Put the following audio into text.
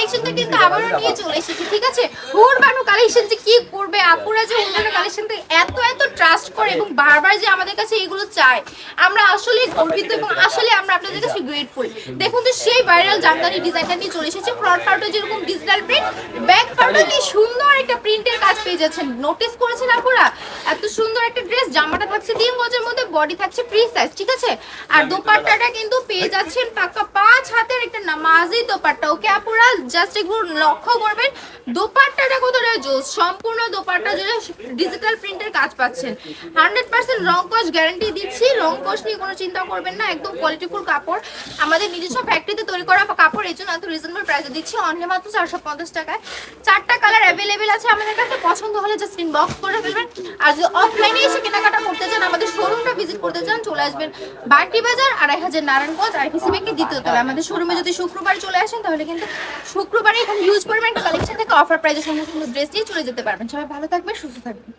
কালেকশনটা কিন্তু আবারও নিয়ে চলে এসেছি, ঠিক আছে? হুড়বানু কালেকশন যে কি করবে, আপুরা যে হুড়বানু কালেকশনটা এত এত ট্রাস্ট করে এবং বারবার যে আমাদের কাছে এগুলো চায়, আমরা আসলে গর্বিত এবং আসলে আমরা আপনাদের কাছে গ্রেটফুল। দেখুন তো সেই ভাইরাল জামদানি ডিজাইনটা নিয়ে চলে এসেছে। ফ্রন্ট পার্টও যেরকম ডিজিটাল প্রিন্ট, ব্যাক পার্টও কি সুন্দর একটা প্রিন্টের কাজ পেয়ে যাচ্ছেন। নোটিস করেছেন আপুরা, এত সুন্দর একটা ড্রেস। জামাটা থাকছে 3 গজের মধ্যে, বডি থাকছে ফ্রি সাইজ, ঠিক আছে? আর দোপাট্টাটা কিন্তু পেয়ে যাচ্ছেন পাক্কা 5 হাতের একটা নামাজি দোপাট্টা। ওকে আপুরা, জাস্ট একটু লক্ষ্য করবেন দোপাট্টাটা কতটা জোস। সম্পূর্ণ দোপাট্টা জুড়ে ডিজিটাল প্রিন্টের কাজ পাচ্ছেন। 100% রং কস গ্যারান্টি দিচ্ছি। রং কস নিয়ে কোনো চিন্তা করবেন না, একদম কোয়ালিটিফুল কাপড়, আমাদের নিজস্ব ফ্যাক্টরিতে তৈরি করা কাপড়, এই জন্য এত রিজনেবল প্রাইসে দিচ্ছি, অনলি মাত্র 450 টাকায়। 4টা কালার অ্যাভেলেবেল আছে আমাদের কাছে, পছন্দ হলে জাস্ট ইনবক্স করে ফেলবেন। আর যদি অফলাইনে এসে কেনাকাটা করতে চান, আমাদের শোরুমটা ভিজিট করতে চান, চলে আসবেন বাগটি বাজার 2500 নারায়ণগঞ্জ আইপিসি ব্যাংকের দ্বিতীয় তলায়। আমাদের শোরুমে যদি শুক্রবার চলে আসেন তাহলে কিন্তু শুক্রবারে এখানে ইউজ পরিমাণ কালেকশন থেকে অফার প্রাইসে সুন্দর সুন্দর ড্রেস নিয়ে চলে যেতে পারবেন। সবাই ভালো থাকবেন, সুস্থ থাকবেন।